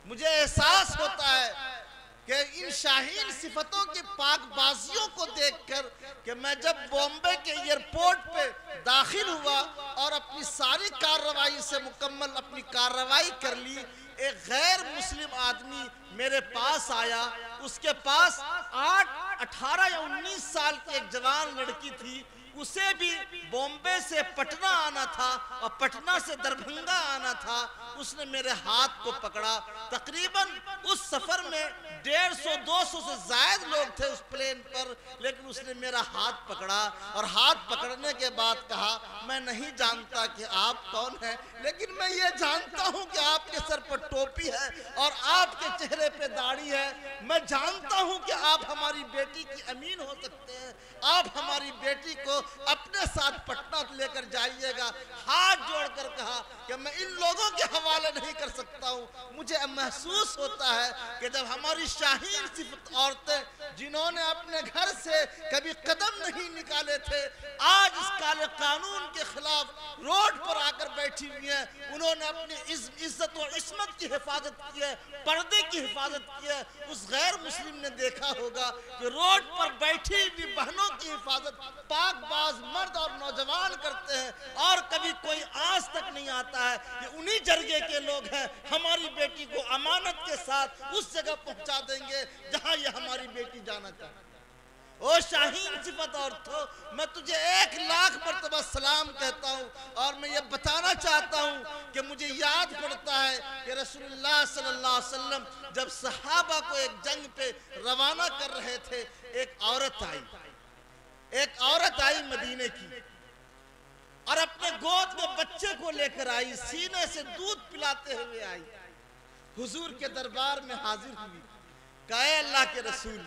मुझे एहसास होता है कि इन शाहीन सिफतों की पाकबाजियों को देखकर कि मैं जब बॉम्बे के एयरपोर्ट पे दाखिल हुआ और अपनी सारी कार्रवाई से मुकम्मल अपनी कार्रवाई कर ली, एक गैर मुस्लिम आदमी मेरे पास आया। उसके पास 8, 18 या 19 साल की एक जवान लड़की थी। उसे भी बॉम्बे से पटना आना था और पटना से दरभंगा आना था। उसने मेरे हाथ को पकड़ा। तकरीबन उस सफर में 150-200 से ज्यादा लोग थे उस प्लेन पर, लेकिन उसने मेरा हाथ पकड़ा और हाथ पकड़ने के बाद कहा, मैं नहीं जानता कि आप कौन हैं, लेकिन मैं ये जानता हूं कि आपके सर पर टोपी है और आपके चेहरे पे दाढ़ी है। मैं जानता हूं कि आप हमारी बेटी की अमीन हो सकते हैं। आप हमारी बेटी को अपने साथ पटना लेकर जाइएगा। हाथ जोड़कर कहा कि मैं इन लोगों के हवाले नहीं कर सकता हूं। मुझे महसूस होता है कि जब हमारी शाहीन सिफत औरतें जिन्होंने अपने घर से कभी कदम नहीं निकाले थे, आज इस काले कानून के खिलाफ रोड पर आकर बैठी हुई हैं, उन्होंने अपनी इज्जत और इस्मत की हिफाजत की है, पर्दे की हिफाजत की है। उस गैर मुस्लिम ने देखा होगा कि रोड पर बैठी हुई बहनों की हिफाजत पाकबाज मर्द और नौजवान करते हैं, और कभी कोई आज तक नहीं आता है कि उन्हीं जरगे के लोग हैं हमारी बेटी को अमानत के साथ उस जगह पहुंचा देंगे जहां ये हमारी बेटी जाना चाहती है। ओ शाहीन सिफत औरतों, मैं तुझे 1 लाख मर्तबा सलाम कहता हूँ। और मैं ये बताना चाहता हूँ कि मुझे याद पड़ता है कि रसूलुल्लाह सल्लल्लाहु अलैहि वसल्लम जब सहाबा को एक जंग पे रवाना कर रहे थे, एक औरत आई मदीने की और अपने गोद में बच्चे को लेकर आई, सीने से दूध पिलाते हुए आई, हुजूर के दरबार में हाजिर हुई। कहे अल्लाह के रसूल,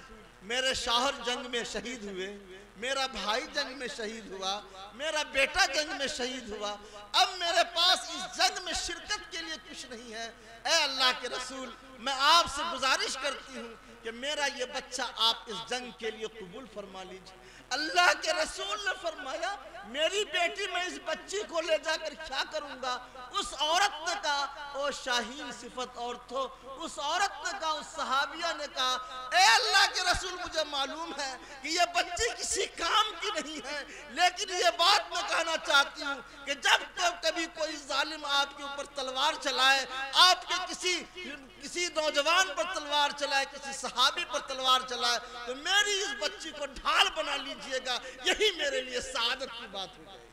मेरे शौहर जंग में शहीद हुए, मेरा भाई जंग में शहीद हुआ, मेरा बेटा जंग में शहीद हुआ, अब मेरे पास इस जंग में शिरकत के लिए कुछ नहीं है। ए अल्लाह के रसूल, मैं आपसे गुजारिश करती हूँ कि मेरा ये बच्चा आप इस जंग के लिए कबूल फरमा लीजिए। अल्लाह के रसूल ने फरमाया, मेरी बेटी, मैं इस बच्ची को ले जाकर क्या करूंगा? उस औरत ने कहा, ओ शाहीन सिफत औरतों, उस औरत ने कहा, उस सहाबिया ने कहा, ए अल्लाह के रसूल, मुझे मालूम है कि ये बच्ची किसी काम की नहीं है, लेकिन ये बात मैं कहना चाहती हूँ कि जब कभी कोई जालिम आपके ऊपर तलवार चलाए, आपके किसी नौजवान पर तलवार चलाए, किसी सहाबी पर तलवार चलाए, तो मेरी इस बच्ची को ढाल बना लीजिएगा, यही मेरे लिए सादत की बात हो जाएगी।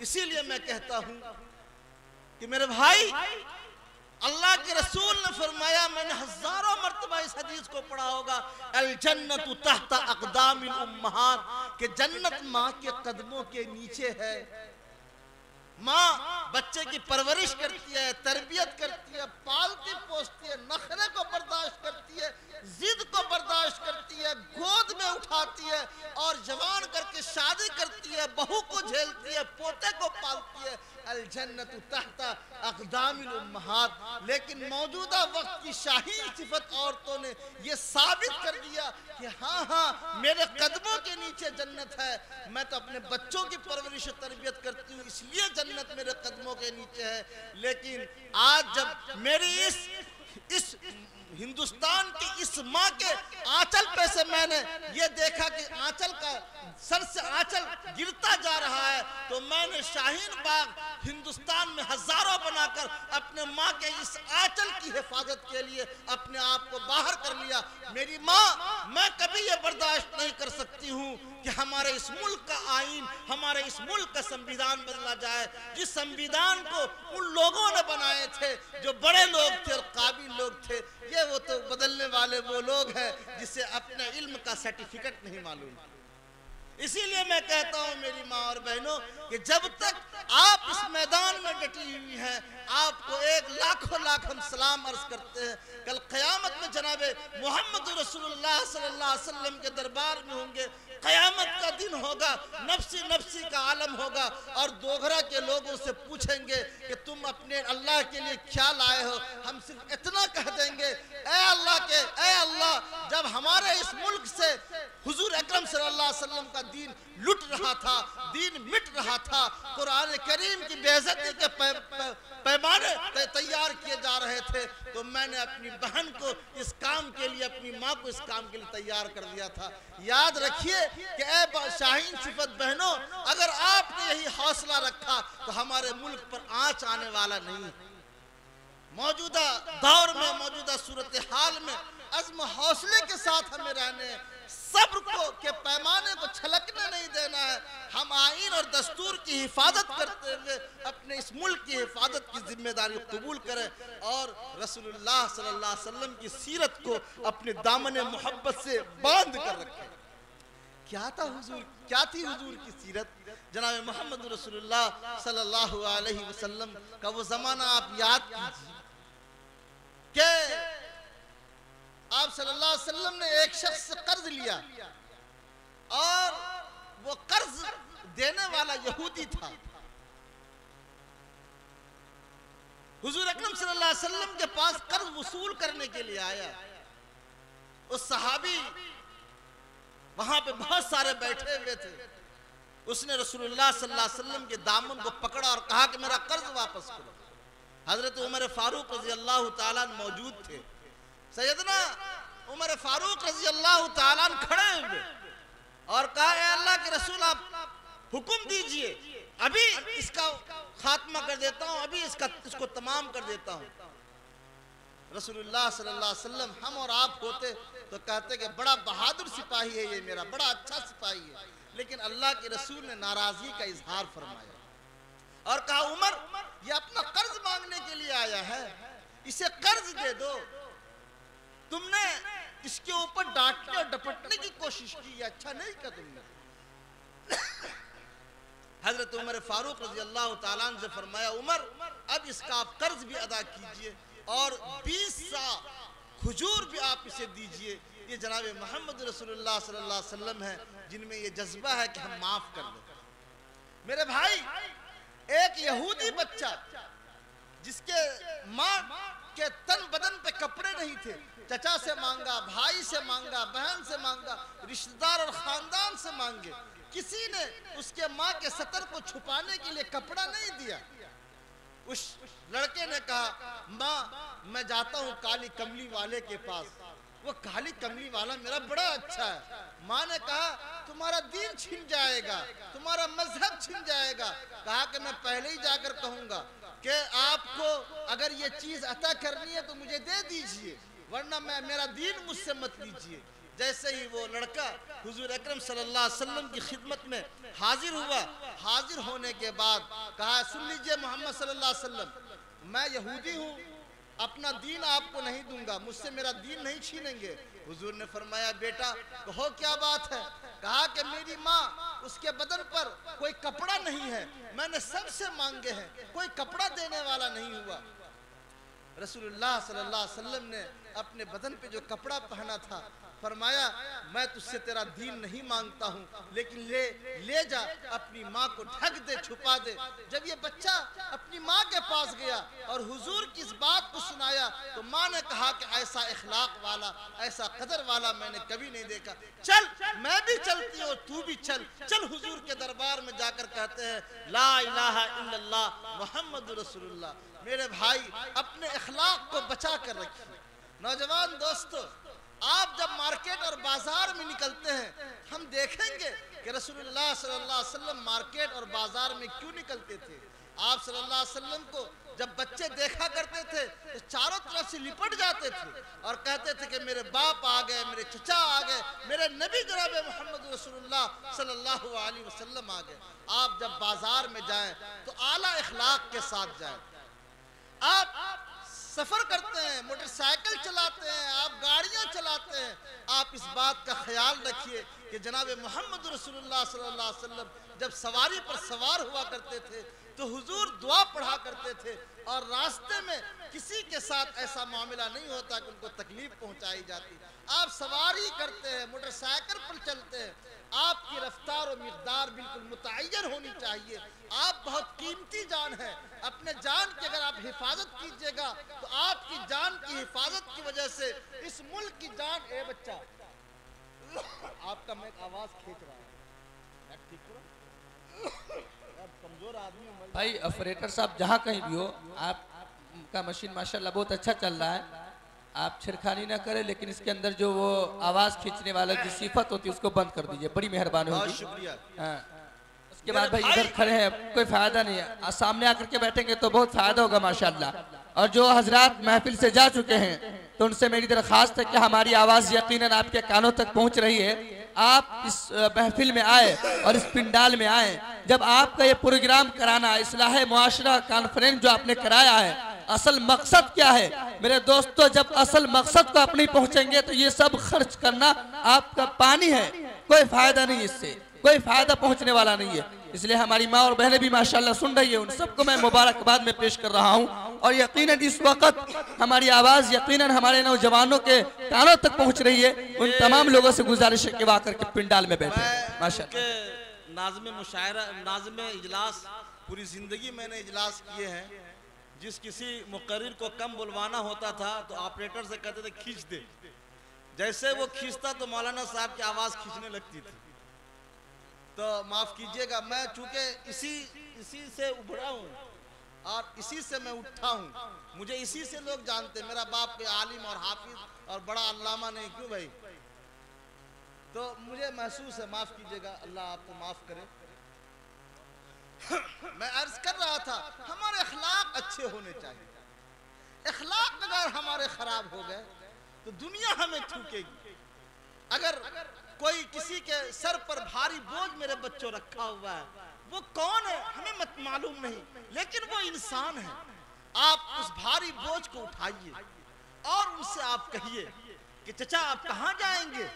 इसीलिए मैं कहता हूं कि मेरे भाई, अल्लाह के रसूल ने फरमाया, मैंने हजारों मर्तबा इस हदीस को पढ़ा होगा, अल जन्नतु तहता अक़दामिल उम्महात, कि जन्नत माँ के कदमों के नीचे है। माँ बच्चे की परवरिश करती है, तरबियत करती है, पालती पोसती है, नखरे को बर्दाश्त करती है, जिद को बर्दाश्त करती है, गोद में उठाती है और जवान करके शादी करती है, बहू को झेलती है, पोते को पालती है। अल जन्नतु तहता अक़दामिल उम्महात। लेकिन मौजूदा वक्त की शाहीन सिफत औरतों ने यह साबित कर दिया कि हाँ हाँ, मेरे कदमों के नीचे जन्नत है। मैं तो अपने बच्चों की परवरिश और तरबियत करती हूँ, इसलिए जन्नत मेरे कदमों के नीचे है। लेकिन आज जब मेरी इस हिंदुस्तान की इस माँ के आंचल पे से मैंने ये देखा कि आंचल का सर से आंचल गिरता जा रहा है, तो मैंने शाहीन बाग हिंदुस्तान में हजारों बनाकर अपने माँ के इस आंचल की हिफाजत के लिए अपने आप को बाहर कर लिया। मेरी माँ, मैं कभी ये बर्दाश्त नहीं कर सकती हूँ कि हमारे इस मुल्क का आईन, हमारे इस मुल्क का संविधान बदला जाए, जिस संविधान को उन लोगों ने बनाए थे जो बड़े लोग थे और काबिल लोग थे। ये वो तो बदलने वाले वो लोग हैं जिसे अपने इल्म का सर्टिफिकेट नहीं मालूम। इसीलिए मैं कहता हूं मेरी माँ और बहनों कि जब तक आप इस मैदान में डटी हुई हैं, आपको 1 लाख लाख हम सलाम अर्ज करते हैं। कल क़यामत में जनाबे मोहम्मद रसूलुल्लाह सल्लल्लाहु अलैहि वसल्लम के दरबार में होंगे। क़यामत का दिन होगा, नफ्सी नफ्सी का आलम होगा और दोघरा के लोगों से पूछेंगे कि तुम अपने अल्लाह के लिए क्या लाए हो। हम सिर्फ इतना कह देंगे, ए अल्लाह, जब हमारे इस मुल्क से हुजूर अकरम सल्लल्लाहु अलैहि वसल्लम का दीन लुट रहा था, दीन मिट रहा था, कुरान करीम की बेइज्जती के पैमाने तैयार किए जा रहे थे, तो मैंने अपनी बहन को इस काम के लिए, अपनी माँ को इस काम के लिए तैयार कर दिया था। याद रखिए कि ए शाहीन सिफत बहनों, अगर आपने यही हौसला रखा तो हमारे मुल्क पर आंच आने वाला नहीं। मौजूदा दौर में, मौजूदा सूरत हाल में अज़्म हौसले के साथ हमें रहने, सब्र को के पैमाने को छलकने नहीं देना है। हम आईन और दस्तूर की हिफाजत करते हुए अपने इस मुल्क की हिफाजत की जिम्मेदारी कबूल करें और रसूलुल्लाह सल्लल्लाहु अलैहि वसल्लम की सीरत को अपने दामन मोहब्बत से बांध कर रखें। क्या थी हुजूर की सीरत? जनाब मोहम्मद रसूलुल्लाह सल्लल्लाहु अलैहि वसल्लम का वो जमाना आप याद कीजिए कि आप सल्लल्लाहु अलैहि वसल्लम ने एक शख्स से कर्ज लिया और वो कर्ज देने वाला यहूदी था। हुजूर अकरम सल्लल्लाहु अलैहि वसल्लम के पास कर्ज वसूल करने के लिए आया। उस सहाबी वहां पे बहुत सारे बैठे हुए थे। उसने रसूलुल्लाह सल्लल्लाहु अलैहि वसल्लम के दामन को पकड़ा और कहा कि मेरा कर्ज वापस करो। हजरत उमर फारूक रज़ी अल्लाह ताला मौजूद थे। सैयदना उमर फारूक रज़ी अल्लाह ताला खड़े हुए और कहा, ए अल्लाह के रसूल, आप हुक्म दीजिए, अभी इसका खात्मा कर देता हूँ, अभी इसको तमाम कर देता हूँ। रसूलुल्लाह सल्लल्लाहु अलैहि वसल्लम हम और आप होते तो कहते कि बड़ा बहादुर सिपाही है ये, मेरा बड़ा अच्छा सिपाही है। लेकिन अल्लाह के रसूल ने नाराजगी का इजहार फरमाया और कहा, उमर, ये अपना कर्ज मांगने के लिए आया है, इसे कर्ज दे दो। तुमने इसके ऊपर डांटने और डपटने की कोशिश की, अच्छा नहीं किया तुमने। हजरत उमर फारूक रज़ी अल्लाह ताला अन्हु से फरमाया, उमर, अब इसका आप कर्ज भी अदा कीजिए और 20 सा खजूर भी आप इसे दीजिए। ये जनाब मोहम्मद रसूलुल्लाह सल्लल्लाहु अलैहि वसल्लम है जिनमें ये जज्बा है कि हम माफ कर दें। मेरे भाई, एक यहूदी बच्चा जिसके माँ के तन बदन पे कपड़े नहीं थे, चचा से मांगा, भाई से मांगा, बहन से मांगा, रिश्तेदार और खानदान से मांगे, किसी ने उसके माँ के सतर को छुपाने के लिए कपड़ा नहीं दिया। उस लड़के ने कहा, माँ, मैं जाता हूँ काली कमली वाले के पास, वो काली कमली वाला मेरा बड़ा अच्छा है। माँ ने कहा, तुम्हारा दीन छिन जाएगा, तुम्हारा मजहब छिन जाएगा। कहा कि मैं पहले ही जाकर कहूँगा कि आपको अगर ये चीज़ अता करनी है तो मुझे दे दीजिए, वरना मेरा दीन मुझसे मत लीजिए। जैसे ही वो लड़का हुजूर अकरम सल्लल्लाहु अलैहि वसल्लम की खिदमत में हाजिर हुआ, हाजिर होने के बाद कहा, सुन लीजिए मोहम्मद सल्लल्लाहु अलैहि वसल्लम, मैं यहूदी हूँ, अपना दीन आपको नहीं दूंगा, मुझसे मेरा दीन नहीं छीनेंगे। हुजूर ने फरमाया, बेटा कहो क्या बात है? कहा कि मेरी माँ, उसके बदन पर कोई कपड़ा नहीं है, मैंने सबसे मांगे हैं, कोई कपड़ा देने वाला नहीं हुआ। रसूलुल्लाह सल्लल्लाहु अलैहि वसल्लम ने अपने बदन पे जो कपड़ा पहना था फरमाया, मैं तुझसे तेरा दीन नहीं मांगता हूँ, लेकिन ले जा, अपनी माँ को ढक दे, छुपा दे। जब ये बच्चा अपनी माँ के पास गया और हुजूर की इस बात को सुनाया तो माँ ने कहा कि ऐसा इखलाक वाला, ऐसा कदर वाला मैंने कभी नहीं देखा। चल, मैं भी चलती हूँ, तू भी चल। चल हुजूर के दरबार में जाकर कहते हैं, ला इलाहा इल्लल्लाह मुहम्मद रसूलुल्लाह। मेरे भाई, अपने इखलाक को बचा कर रखिए। नौजवान दोस्तों, आप जब मार्केट और बाजार में निकलते हैं, हम देखेंगे कि रसूलुल्लाह सल्लल्लाहु अलैहि वसल्लम मार्केट और बाजार में क्यों निकलते थे। आप सल्लल्लाहु अलैहि वसल्लम को जब बच्चे देखा करते थे तो चारों तरफ से लिपट जाते थे और कहते थे कि मेरे बाप आ गए, मेरे चचा आ गए, मेरे नबी जनाब मोहम्मद रसूलुल्लाह सल्लल्लाहु अलैहि वसल्लम आ गए। आप जब बाजार में जाएं तो आला इखलाक के साथ जाएं। आप सफर करते हैं, मोटरसाइकिल चलाते हैं, आप गाड़ियां चलाते हैं, आप इस बात का ख्याल रखिए कि जनाब मोहम्मद रसूलुल्लाह सल्लल्लाहु अलैहि वसल्लम जब सवारी पर सवार हुआ करते थे तो हुजूर दुआ पढ़ा करते थे और रास्ते में किसी के साथ ऐसा मामला नहीं होता कि उनको तकलीफ पहुंचाई जाती। आप सवारी करते हैं, मोटरसाइकिल पर चलते हैं, आपकी रफ्तार और मिक़दार बिल्कुल मुतय्यन होनी चाहिए। आप बहुत कीमती जान है, अपने जान की अगर आप हिफाजत कीजिएगा तो आपकी जान की हिफाजत की वजह से इस मुल्क की जान। ए बच्चा, आपका मैं आवाज खींच रहा है, ठीक है? कमजोर आदमी भाई ऑपरेटर साहब, जहाँ कहीं भी हो, आपका मशीन माशाल्लाह बहुत अच्छा चल रहा है, आप छिड़खानी ना करें, लेकिन इसके अंदर जो वो आवाज खींचने वाला जो सिफत होती है उसको बंद कर दीजिए, बड़ी मेहरबानी होगी। शुक्रिया। हाँ, उसके बाद भाई इधर खड़े हैं, कोई फायदा नहीं है, सामने आकर के बैठेंगे तो बहुत फायदा होगा माशाल्लाह। और जो हजरात महफिल से जा चुके हैं तो उनसे मेरी दरख्वास्त है कि हमारी आवाज यकीनन आपके कानों तक पहुंच रही है। आप इस महफिल में आए और इस पिंडाल में आए, जब आपका ये प्रोग्राम कराना इस्लाह मुआशरा कॉन्फ्रेंस जो आपने कराया है, असल मकसद क्या है मेरे दोस्तों? जब असल मकसद को आप नहीं पहुंचेंगे तो ये सब खर्च करना आपका पानी है, कोई फायदा नहीं, इससे कोई फायदा पहुंचने वाला नहीं है। इसलिए हमारी माँ और बहनें भी माशाल्लाह सुन रही है, उन सबको मैं मुबारकबाद में पेश कर रहा हूँ। और यकीनन इस वक्त हमारी आवाज़ यकीनन हमारे नौजवानों के कानों तक पहुँच रही है। उन तमाम लोगों से गुजारिश है कि वहाँ करके पिंडाल में बैठे माशाल्लाह। नाज़िम मुशायरा, नाज़िम इजलास, पूरी ज़िंदगी मैंने इजलास किए हैं। जिस किसी मुकर्रिर को कम बुलवाना होता था तो ऑपरेटर से कहते थे खींच दे, जैसे वो खींचता तो मौलाना साहब की आवाज़ खींचने लगती थी। तो माफ़ कीजिएगा, मैं चूँकि इसी से उभरा हूँ और इसी से मैं उठा हूँ, मुझे इसी से लोग जानते। मेरा बाप कोई आलिम और हाफिज और बड़ा अल्लामा नहीं, क्यों भाई? तो मुझे महसूस है, माफ़ कीजिएगा, अल्लाह आपको माफ़ करे। मैं अर्ज कर रहा था, हमारे अखलाक अच्छे होने चाहिए। अखलाक अगर हमारे खराब हो गए तो दुनिया हमें थूकेगी। अगर कोई किसी के सर पर भारी बोझ मेरे बच्चों रखा हुआ है, वो कौन है हमें मत मालूम नहीं, लेकिन वो इंसान है। आप उस भारी बोझ को उठाइए और उनसे आप कहिए कि चचा आप कहाँ जाएंगे,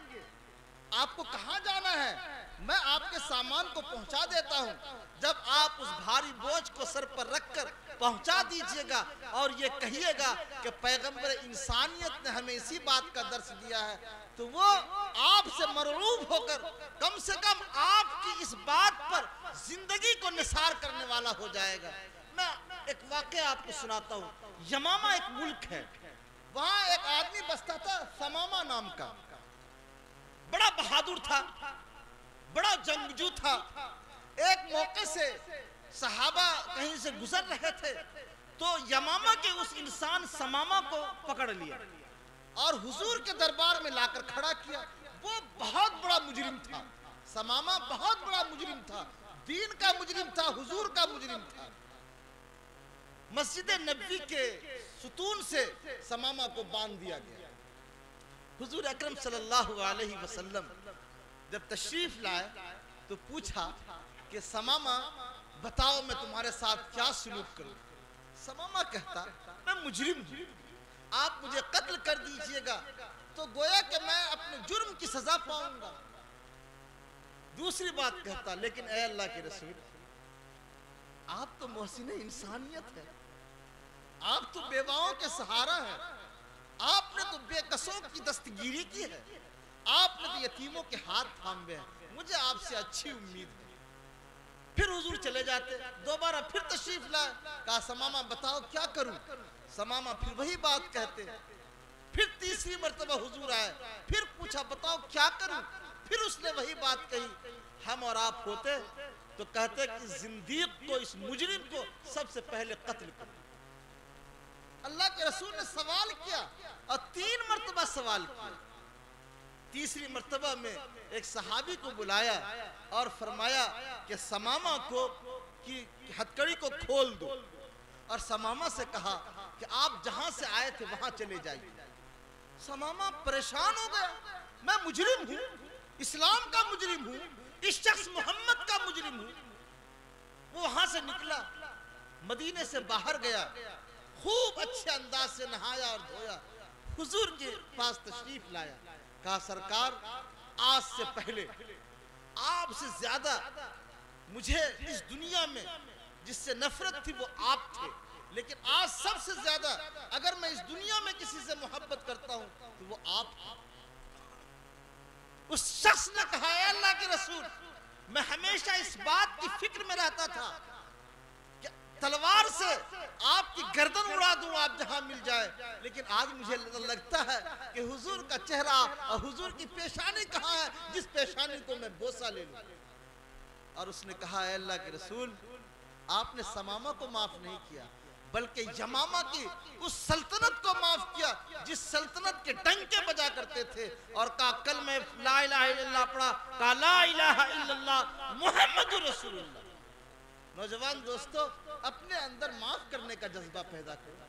आपको कहाँ जाना है, मैं आपके सामान को पहुंचा देता हूं। जब आप उस भारी बोझ को सर पर रखकर पहुंचा दीजिएगा और ये कहिएगा कि पैगंबर इंसानियत ने हमें इसी बात का दर्श दिया है, तो वो आपसे मरूब होकर कम से कम आपकी इस बात पर जिंदगी को निसार करने वाला हो जाएगा। मैं एक वाकया आपको सुनाता हूँ। यमामा एक मुल्क है, वहाँ एक आदमी बसता था समामा नाम का, बड़ा बहादुर था, बड़ा जंगजू था। एक मौके से सहाबा कहीं से गुजर रहे थे तो यमामा के उस इंसान समामा को पकड़ लिया और हुजूर के दरबार में लाकर खड़ा किया। वो बहुत बड़ा मुजरिम था, समामा बहुत बड़ा मुजरिम था, दीन का मुजरिम था, हुजूर का मुजरिम था। मस्जिद नबवी के सुतून से समामा को बांध दिया गया। हुजूर अकरम सल्लल्लाहु अलैहि वसल्लम जब तशरीफ लाए तो पूछा कि समामा बताओ मैं तुम्हारे साथ क्या सलूक करूं। समामा कहता मैं मुजरिम हूं, आप मुझे कत्ल कर दीजिएगा तो गोया कि मैं अपने जुर्म की सजा पाऊंगा। दूसरी बात कहता लेकिन ऐ अल्लाह के रसूल, आप तो मोहसिन इंसानियत है, आप तो बेवाओं के सहारा है, आपने तो बेकसों की दस्तगीरी की है, आपने तो यतीमों के हाथ थामे हैं, मुझे आपसे अच्छी उम्मीद है। फिर हुजूर चले जाते, दोबारा फिर तशरीफ लाए, कहा समामा बताओ क्या करूं। समामा फिर वही बात कहते। फिर तीसरी मर्तबा हुजूर आए, फिर पूछा बताओ क्या करूं। फिर उसने वही बात कही। हम और आप होते तो कहते कि जिंदीक को, इस मुजरिम को सबसे पहले कत्ल करो। अल्लाह के रसूल ने सवाल किया और 3 मर्तबा सवाल किया। तीसरी मर्तबा में एक सहाबी को बुलाया और फरमाया कि समामा को की हथकड़ी को खोल दो और समामा से कहा कि आप जहां से आए थे वहां चले जाइए। समामा परेशान हो गया, मैं मुजरिम हूं, इस्लाम का मुजरिम हूं, इस शख्स मोहम्मद का मुजरिम हूं। वो वहां से निकला, मदीने से बाहर गया, खूब अच्छे अंदाज से नहाया और धोया, हुजूर के पास तशरीफ लाया। कहा सरकार आज से पहले आपसे ज्यादा मुझे इस दुनिया में जिससे नफरत थी वो आप थे। लेकिन आज सबसे ज्यादा अगर मैं इस दुनिया में किसी से मोहब्बत करता हूं तो वो आप। उस शख्स ने कहा, अल्लाह के रसूल, मैं हमेशा इस बात की फिक्र में रहता था कि तलवार से आपकी गर्दन उड़ा दूं आप जहां मिल जाए, लेकिन आज मुझे लगता है कि हुजूर का चेहरा और हुजूर की पेशानी कहां है जिस पेशानी को मैं बोसा ले लूं। और उसने कहा, अल्लाह के रसूल, आपने समामा को माफ नहीं किया बल्कि यमामा की उस सल्तनत को माफ किया जिस सल्तनत के डंके बजा करते थे और कहा कल मैं ला इलाहा इल्लल्लाह पढ़ा, कहा ला इलाहा इल्लल्लाह मुहम्मदुर रसूलुल्लाह। नौजवान दोस्तों, अपने अंदर माफ करने का जज्बा पैदा करो।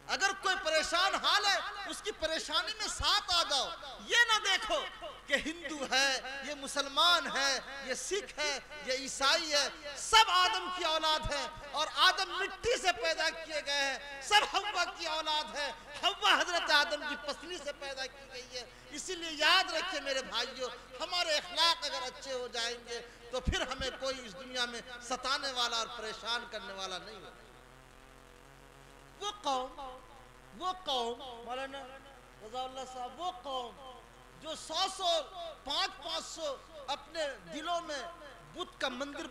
अगर कोई परेशान हाल है उसकी परेशानी में साथ आ जाओ। ये ना देखो कि हिंदू है, ये मुसलमान है, ये सिख है, ये ईसाई है, सब आदम की औलाद है और आदम मिट्टी से पैदा किए गए हैं। सब हव्वा की औलाद है, हव्वा हजरत आदम की पसली से पैदा की गई है। इसीलिए याद रखिए मेरे भाइयों, हमारे अखलाक अगर अच्छे हो जाएंगे तो फिर हमें कोई इस दुनिया में सताने वाला और परेशान करने वाला नहीं होगा। वो कौम मौलाना रज़ाउल्लाह साहब, वो कौम जो 100 500 अपने दिलों में बुत का मंदिर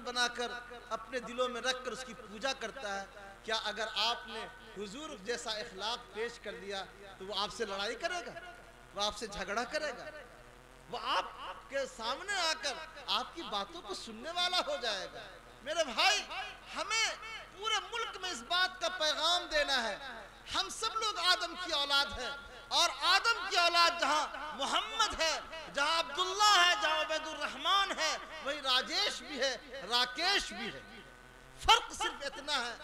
बनाकर अपने दिलों में रखकर उसकी पूजा करता है, क्या अगर आपने हुजूर जैसा इखलाक पेश कर दिया तो वो आपसे लड़ाई करेगा, वो आपसे झगड़ा करेगा, वो आपके सामने आकर आपकी बातों को सुनने वाला हो जाएगा। मेरे भाई, हमें पूरे मुल्क में इस बात का पैगाम देना है, हम सब लोग आदम की औलाद हैं और आदम की औलाद जहां मोहम्मद है, जहां अब्दुल्ला है, जहां उबैदुर रहमान है, वही राजेश भी है, राकेश भी है। फर्क सिर्फ इतना है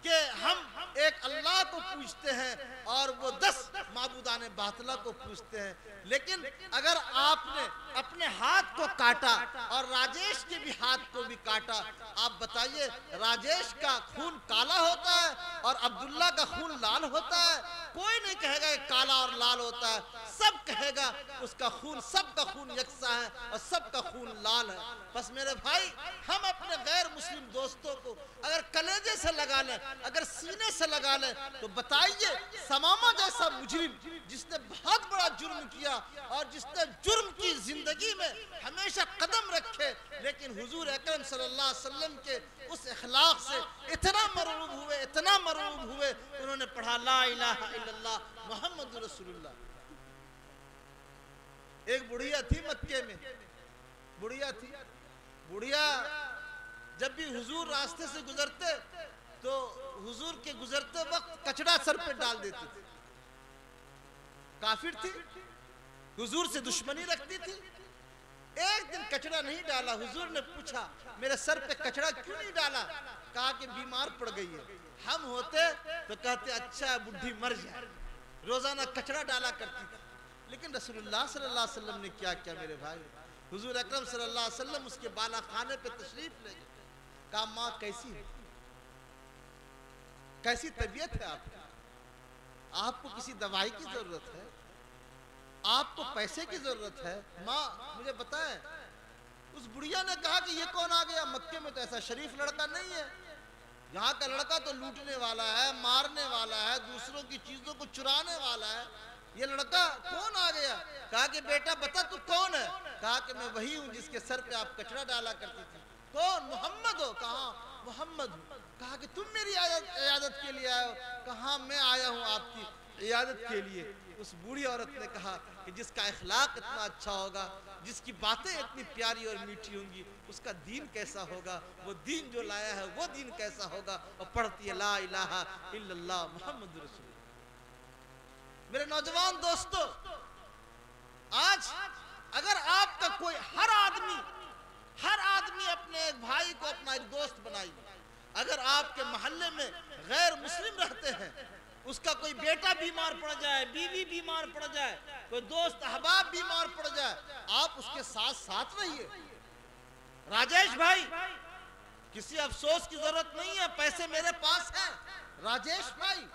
कि हम एक अल्लाह को पूजते हैं और वो 10 माबूदाने बातिला को पूजते हैं। लेकिन अगर आपने अपने हाथ को काटा और राजेश के भी हाथ को भी काटा, आप बताइए राजेश का खून काला होता है और अब्दुल्ला का खून लाल होता है? कोई नहीं कहेगा कि काला और लाल होता है, सब कहेगा उसका खून, सबका खून यकसा है और सबका खून लाल है। बस मेरे भाई, हम अपने गैर मुस्लिम दोस्तों को अगर कलेजे से लगा लें, अगर सीने से लगा लें, तो बताइए समामा जैसा मुजरिम जिसने बहुत बड़ा जुर्म किया और जिसने जुर्म की जिंदगी में हमेशा कदम रखे, लेकिन हुजूर अकरम सल्लल्लाहु अलैहि वसल्लम के उस इखलाक से इतना मरूब हुए, उन्होंने पढ़ा ला इलाहा इल्लल्लाह मुहम्मदुर रसूलुल्लाह। एक बुढ़िया थी मक्के में, बुढ़िया जब भी हुजूर रास्ते से गुजरते तो हुजूर के गुजरते वक्त कचड़ा सर पे डाल देती थी। काफिर थी, हुजूर से दुश्मनी रखती थी। एक दिन कचड़ा नहीं डाला, हुजूर ने पूछा मेरे सर पे कचड़ा क्यों नहीं डाला? कहा कि बीमार पड़ गई है। हम होते तो कहते अच्छा बुढ़ी मर जाए, रोजाना कचड़ा डाला करती थी। लेकिन रसूलुल्लाह सल्लल्लाहु अलैहि वसल्लम ने क्या किया मेरे भाई? हुजूर अकरम सल्लल्लाहु अलैहि वसल्लम उसके बाला खाने पे तशरीफ ले गए। कहा माँ कैसी है, कैसी तबीयत है आपकी? आपको किसी दवाई की जरूरत है? आपको पैसे की जरूरत है? माँ मुझे बताएं। उस बुढ़िया ने कहा कि ये कौन आ गया? मक्के में तो ऐसा शरीफ लड़का नहीं है। यहाँ का लड़का तो लूटने वाला है, मारने वाला है, दूसरों की चीजों को चुराने वाला है। ये लड़का कौन आ गया? कहा कि बेटा बता तू कौन है? कहा कि मैं वही हूँ जिसके सर पे आप कचरा डाला करती थी। कौन? मोहम्मद हो? कहा मोहम्मद हूँ। कहा कि तुम मेरी इयादत के लिए आए हो? कहा मैं आया हूँ आपकी इयादत के लिए। उस बूढ़ी औरत ने कहा कि जिसका इखलाक इतना अच्छा होगा, जिसकी बातें इतनी प्यारी और मीठी होंगी, उसका दीन कैसा होगा? वो दीन जो लाया है वो दीन कैसा होगा? और पढ़ती है ला इलाहा इल्लल्लाह मुहम्मदुर रसूलुल्लाह। मेरे नौजवान दोस्तों, आज अगर आपका कोई हर आदमी अपने एक भाई को अपना एक दोस्त बनाइए। अगर आपके मोहल्ले में गैर मुस्लिम रहते हैं, उसका कोई बेटा बीमार पड़ जाए, बीवी बीमार पड़ जाए, कोई दोस्त अहबाब बीमार पड़ जाए, आप उसके साथ रहिए। राजेश भाई, किसी अफसोस की जरूरत नहीं है, पैसे मेरे पास हैं। राजेश भाई,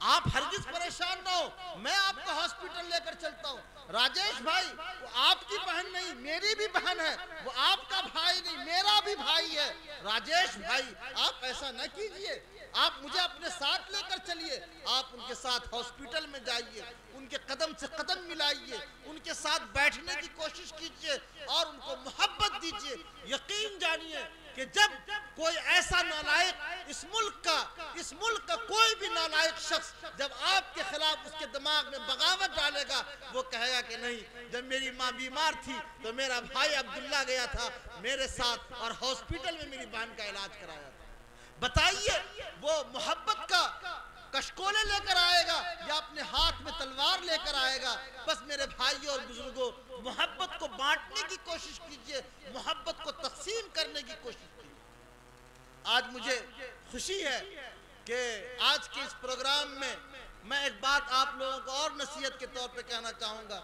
आप हरगिज परेशान ना हो, मैं आपको हॉस्पिटल लेकर चलता हूँ। राजेश भाई, वो आपकी बहन नहीं, मेरी भी बहन है, वो आपका भाई नहीं, मेरा भी भाई है। राजेश भाई, आप ऐसा न कीजिए, आप मुझे अपने साथ लेकर चलिए, आप उनके साथ हॉस्पिटल में जाइए, उनके कदम से कदम मिलाइए, उनके साथ बैठने की कोशिश कीजिए और उनको मोहब्बत दीजिए। यकीन जानिए कि जब कोई ऐसा नालायक इस मुल्क का कोई भी नालायक शख्स जब आपके खिलाफ उसके दिमाग में बगावत डालेगा, वो कहेगा कि नहीं, जब मेरी माँ बीमार थी तो मेरा भाई अब्दुल्ला गया था मेरे साथ और हॉस्पिटल में मेरी बहन का इलाज कराया था। बताइए, वो मोहब्बत का कशकोले लेकर आएगा या अपने हाथ में तलवार लेकर आएगा? बस मेरे भाइयों और बुजुर्गों, मोहब्बत को बांटने की कोशिश कीजिए, मोहब्बत को तकसीम करने की कोशिश कीजिए। आज मुझे खुशी है कि आज के इस प्रोग्राम में मैं एक बात आप लोगों को और नसीहत के तौर पे कहना चाहूँगा।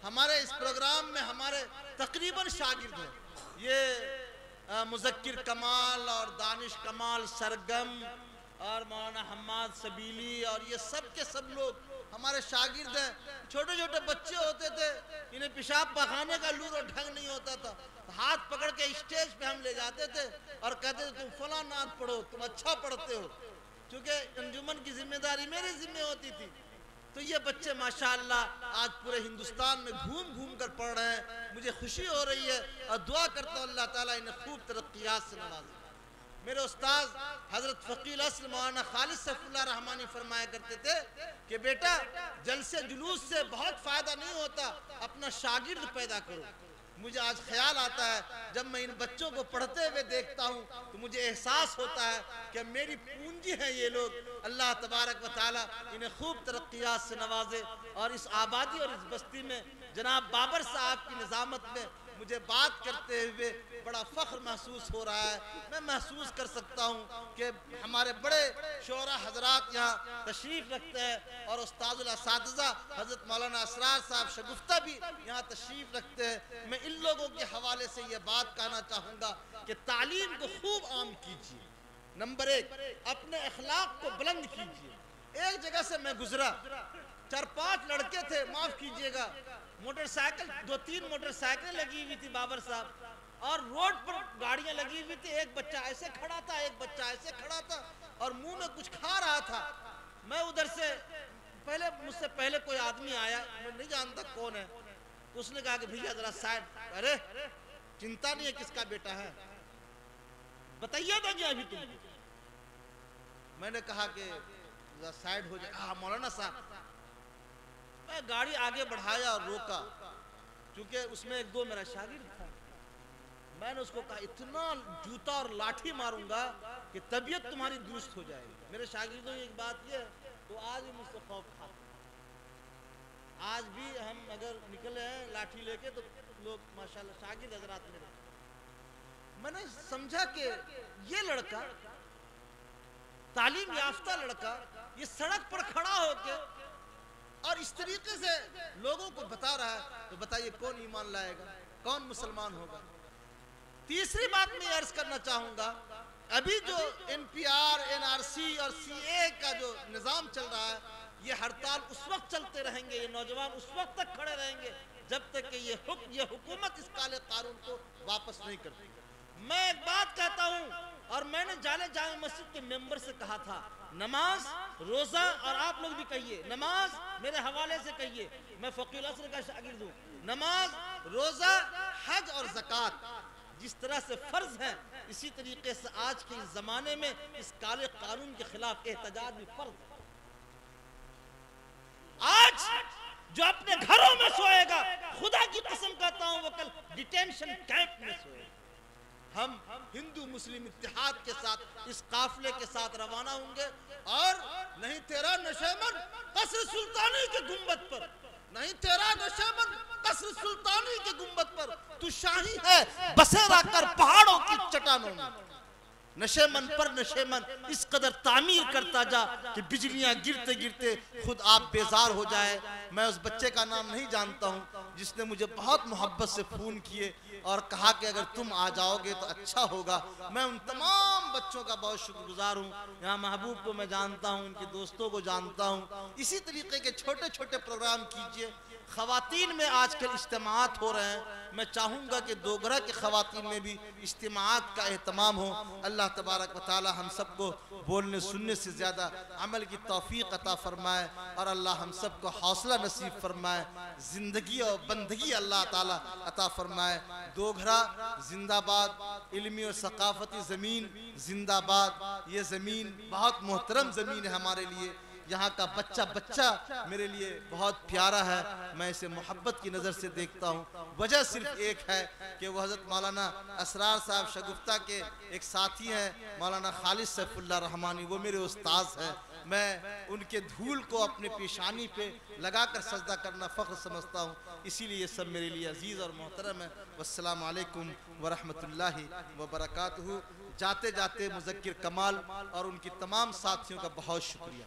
हमारे इस प्रोग्राम में हमारे तकरीबन शागिर्द हैं, ये मुज़क्किर कमाल और दानिश कमाल सरगम और मौलाना हम्माद सबीली और ये सब के सब लोग हमारे शागिर्द हैं। छोटे छोटे बच्चे होते थे, इन्हें पेशाब पखाने का लूर और ढंग नहीं होता था, तो हाथ पकड़ के स्टेज पे हम ले जाते थे और कहते थे तुम फला नात पढ़ो, तुम अच्छा पढ़ते हो, क्योंकि अंजुमन की जिम्मेदारी मेरी जिम्मे होती थी। तो ये बच्चे माशाअल्लाह आज पूरे हिंदुस्तान में घूम घूम कर पढ़ रहे हैं। मुझे खुशी हो रही है और दुआ करता हूँ अल्लाह ताला इन्हें खूब तरक्कियात से नवाजे। मेरे उस्ताद हजरत फ़कील अस्ल मौलाना खालिद सैफुल्लाह रहमानी फरमाया करते थे कि बेटा, जलसे जुलूस से बहुत फ़ायदा नहीं होता, अपना शागिर्द पैदा करो। मुझे आज ख्याल आता है, जब मैं इन बच्चों को पढ़ते हुए देखता हूँ तो मुझे एहसास होता है कि मेरी पूंजी हैं ये लोग। अल्लाह तबारक व तआला इन्हें खूब तरक्कियात से नवाजे। और इस आबादी और इस बस्ती में जनाब बाबर साहब की निज़ामत में मुझे बात करते हुए बड़ा फ़ख्र महसूस हो रहा है। मैं महसूस कर सकता हूँ कि हमारे बड़े शोरा हजरात यहाँ तशरीफ़ रखते हैं और उस्तादुल असातिज़ा हज़रत मौलाना असरार साहब शगुफ्ता भी यहाँ तशरीफ़ रखते हैं। मैं इन लोगों के हवाले से ये बात कहना चाहूँगा कि तालीम को खूब आम कीजिए। नंबर एक, अपने अखलाक को बुलंद कीजिए। एक जगह से मैं गुजरा, 4-5 लड़के थे, माफ़ कीजिएगा, मोटरसाइकिल 2-3 मोटरसाइकिलें लगी हुई थी बाबर साहब, और रोड पर गाड़ियां लगी हुई थी। एक बच्चा ऐसे खड़ा था, एक बच्चा ऐसे खड़ा था और मुंह में कुछ खा रहा था। मैं उधर से मुझसे पहले कोई आदमी आया, मैं नहीं जानता कौन है, तो उसने कहा कि भैया जरा साइड। अरे चिंता नहीं है किसका बेटा है, बताइए था जी अभी तुम। मैंने कहा कि साइड हो जाए। हाँ मौलाना साहब। मैं गाड़ी आगे बढ़ाया और रोका, क्योंकि उसमें 1-2 मेरा शागिर्द था। मैंने उसको कहा इतना जूता और लाठी मारूंगा कि तबीयत तुम्हारी दुरुस्त हो जाएगी। मेरे शागिर्दों की एक बात ये, तो आज भी मुझसे खौफ खाता। आज भी हम अगर निकले हैं लाठी लेके तो लोग माशाल्लाह शागिर्द हजरात मेरे। मैंने समझा कि ये लड़का तालीम याफ्ता लड़का ये सड़क पर खड़ा होके और इस तरीके से लोगों को बता रहा है, तो बताइए कौन ईमान लाएगा, कौन मुसलमान होगा। तीसरी बात मैं अर्ज करना चाहूंगा, अभी जो NPR, NRC और CA का जो निज़ाम चल रहा है, ये हड़ताल उस वक्त चलते रहेंगे, ये नौजवान उस वक्त तक खड़े रहेंगे जब तक कि ये हुकूमत इस काले कानून को वापस नहीं करती। मैं एक बात कहता हूँ, और मैंने जामे मस्जिद के मेंबर से कहा था, नमाज, रोजा, और आप लोग भी कहिए, नमाज मेरे हवाले से कहिए, मैं फ़कील अस्र का शागिर्द हूँ। नमाज, रोजा, हज और ज़कात जिस तरह से फर्ज है, इसी तरीके से आज के इस जमाने में इस काले कानून के खिलाफ एहतजाज भी फर्ज है। आज जो अपने घरों में सोएगा, खुदा की कसम कहता हूँ, वो कल डिटेंशन कैंप में सोएगा। हम हिंदू मुस्लिम इत्तेहाद के साथ इस काफिले के साथ रवाना होंगे, और नहीं तेरा नशेमन कसर सुल्तानी के गुंबद पर, नहीं तेरा नशेमन कसर सुल्तानी के गुंबद पर, तू शाही है बसेरा कर पहाड़ों की चट्टानों में। नशेमन पर नशेमन इस कदर तामीर करता जा कि बिजलियां गिरते गिरते खुद आप बेजार हो जाए। मैं उस बच्चे का नाम नहीं जानता हूँ जिसने मुझे बहुत मोहब्बत से फ़ोन किए और कहा कि अगर तुम आ जाओगे तो अच्छा होगा। मैं उन तमाम बच्चों का बहुत शुक्रगुजार हूँ। यहाँ महबूब को मैं जानता हूँ, उनके दोस्तों को जानता हूँ। इसी तरीके के छोटे छोटे प्रोग्राम कीजिए। ख़वातीन में आजकल इज्तिमात हो रहे हैं, मैं चाहूँगा कि दोगरा के ख़वातीन में भी इज्तिमात का एहतमाम हो। अल्लाह तबारक व तआला हम सबको बोलने सुनने से ज़्यादा अमल की तौफीक अता फ़रमाए और अल्लाह हम सबको हौसला नसीब फ़रमाए, ज़िंदगी और बंदगी अल्लाह ताला अता फ़रमाए। दोगरा जिंदाबाद, इल्मी और सकाफ़ती ज़मीन जिंदाबाद। ये ज़मीन बहुत मोहतरम ज़मीन है हमारे लिए। यहाँ का बच्चा बच्चा मेरे लिए बहुत प्यारा है, मैं इसे मोहब्बत की नज़र से देखता हूँ। वजह सिर्फ एक है कि वो हज़रत मौलाना असरार साहब शगुफ्ता के एक साथी हैं, मौलाना खालिद सैफुल्लाह रहमानी, वो मेरे उस्ताद हैं। मैं उनके धूल को अपने पेशानी पे लगाकर सजदा करना फ़ख्र समझता हूँ, इसीलिए ये सब मेरे लिए अजीज़ और मोहतरम है। वस्सलामु अलैकुम वरहमतुल्लाहि वबरकातुहू। जाते जाते मुज़क्किर कमाल और उनकी तमाम साथियों का बहुत शुक्रिया।